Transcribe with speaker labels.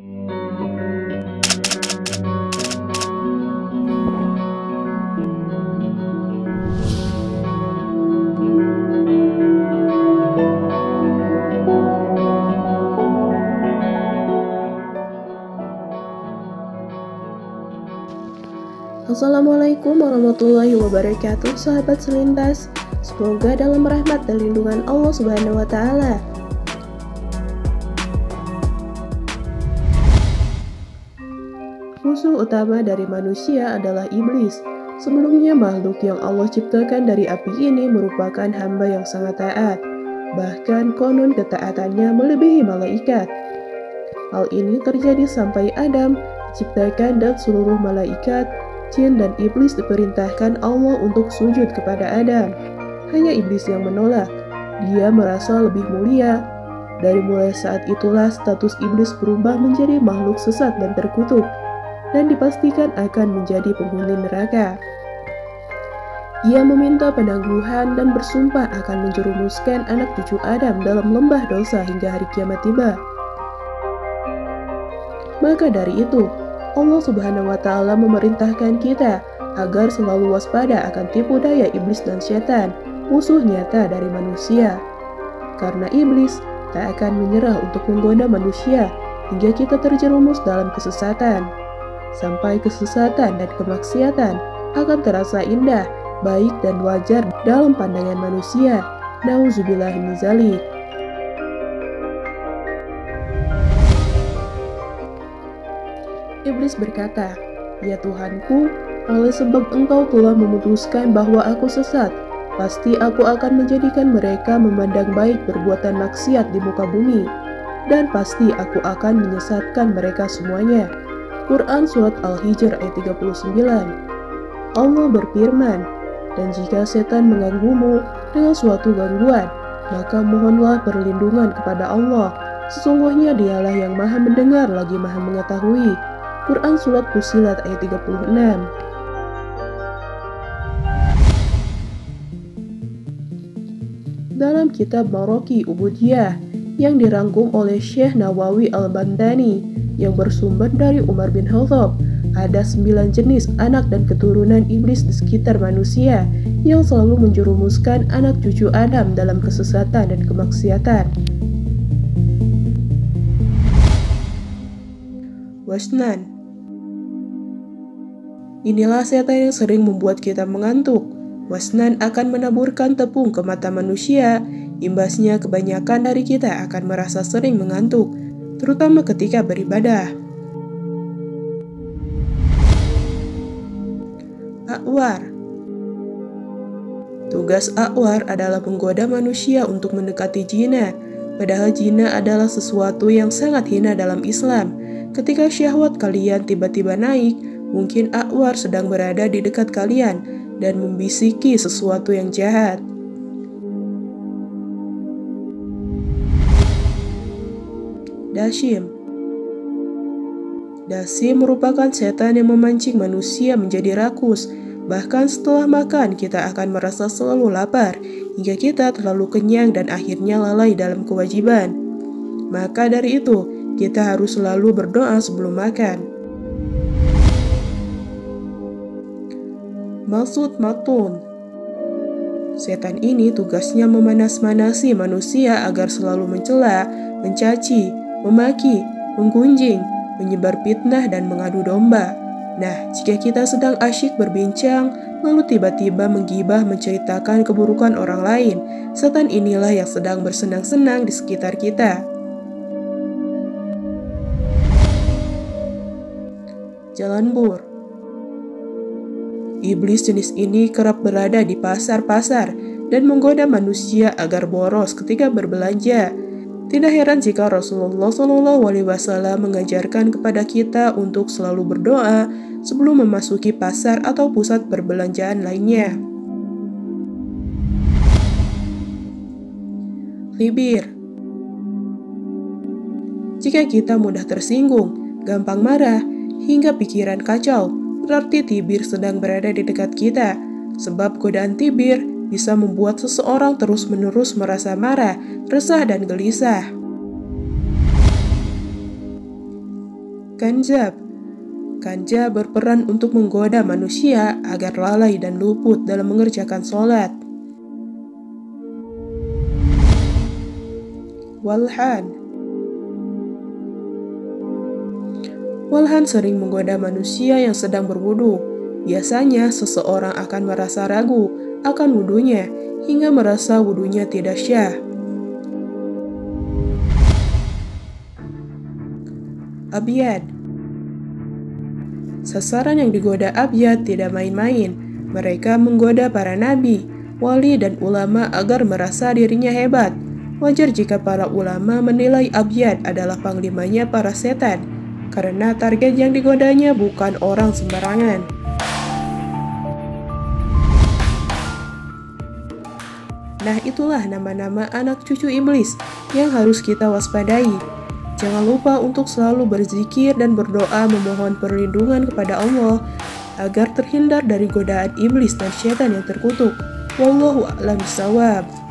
Speaker 1: Assalamualaikum warahmatullahi wabarakatuh, sahabat selintas. Semoga dalam rahmat dan lindungan Allah Subhanahu wa Ta'ala. Musuh utama dari manusia adalah iblis. Sebelumnya makhluk yang Allah ciptakan dari api ini merupakan hamba yang sangat taat. Bahkan konon ketaatannya melebihi malaikat. Hal ini terjadi sampai Adam diciptakan dan seluruh malaikat, jin dan iblis diperintahkan Allah untuk sujud kepada Adam. Hanya iblis yang menolak. Dia merasa lebih mulia. Dari mulai saat itulah status iblis berubah menjadi makhluk sesat dan terkutuk, dan dipastikan akan menjadi penghuni neraka. Ia meminta penangguhan dan bersumpah akan menjerumuskan anak cucu Adam dalam lembah dosa hingga hari kiamat tiba. Maka dari itu, Allah Subhanahu wa Ta'ala memerintahkan kita agar selalu waspada akan tipu daya iblis dan setan, musuh nyata dari manusia. Karena iblis tak akan menyerah untuk menggoda manusia hingga kita terjerumus dalam kesesatan. Sampai kesesatan dan kemaksiatan akan terasa indah, baik dan wajar dalam pandangan manusia. Nauzubillah min dzalik. Iblis berkata, "Ya Tuhanku, oleh sebab Engkau telah memutuskan bahwa aku sesat, pasti aku akan menjadikan mereka memandang baik perbuatan maksiat di muka bumi, dan pasti aku akan menyesatkan mereka semuanya." Quran Surat Al-Hijr ayat 39. Allah berfirman, "Dan jika setan mengganggumu dengan suatu gangguan, maka mohonlah perlindungan kepada Allah. Sesungguhnya Dialah yang Maha Mendengar lagi Maha Mengetahui." Quran Surat Fussilat ayat 36. Dalam kitab Maroki Ubudiyah yang dirangkum oleh Syekh Nawawi Al-Bandani yang bersumber dari Umar bin Khattab, ada 9 jenis anak dan keturunan iblis di sekitar manusia yang selalu menjerumuskan anak cucu Adam dalam kesesatan dan kemaksiatan. Wasnan. Inilah setan yang sering membuat kita mengantuk. Wasnan akan menaburkan tepung ke mata manusia. Imbasnya kebanyakan dari kita akan merasa sering mengantuk, terutama ketika beribadah. A'war. Tugas A'war adalah menggoda manusia untuk mendekati jina. Padahal jina adalah sesuatu yang sangat hina dalam Islam. Ketika syahwat kalian tiba-tiba naik, mungkin A'war sedang berada di dekat kalian dan membisiki sesuatu yang jahat. Dasyim. Dasyim merupakan setan yang memancing manusia menjadi rakus. Bahkan setelah makan, kita akan merasa selalu lapar, hingga kita terlalu kenyang dan akhirnya lalai dalam kewajiban. Maka dari itu, kita harus selalu berdoa sebelum makan. Maksud matun. Setan ini tugasnya memanas-manasi manusia agar selalu mencela, mencaci, memaki, menggunjing, menyebar fitnah dan mengadu domba. Nah, jika kita sedang asyik berbincang, lalu tiba-tiba menggibah menceritakan keburukan orang lain, setan inilah yang sedang bersenang-senang di sekitar kita. Jalan bur. Iblis jenis ini kerap berada di pasar-pasar dan menggoda manusia agar boros ketika berbelanja. Tidak heran jika Rasulullah SAW mengajarkan kepada kita untuk selalu berdoa sebelum memasuki pasar atau pusat perbelanjaan lainnya. Khibir. Jika kita mudah tersinggung, gampang marah, hingga pikiran kacau, berarti tibir sedang berada di dekat kita. Sebab godaan tibir bisa membuat seseorang terus-menerus merasa marah, resah, dan gelisah. Kanjab. Kanja berperan untuk menggoda manusia agar lalai dan luput dalam mengerjakan sholat. Walhan. Walhan sering menggoda manusia yang sedang berwudu. Biasanya seseorang akan merasa ragu akan wudunya hingga merasa wudunya tidak syah. Abyad. Sasaran yang digoda abyad tidak main-main. Mereka menggoda para nabi, wali, dan ulama agar merasa dirinya hebat. Wajar jika para ulama menilai abyad adalah panglimanya para setan, karena target yang digodanya bukan orang sembarangan. Nah, itulah nama-nama anak cucu iblis yang harus kita waspadai. Jangan lupa untuk selalu berzikir dan berdoa memohon perlindungan kepada Allah agar terhindar dari godaan iblis dan syaitan yang terkutuk. Wallahu a'lam bishawab.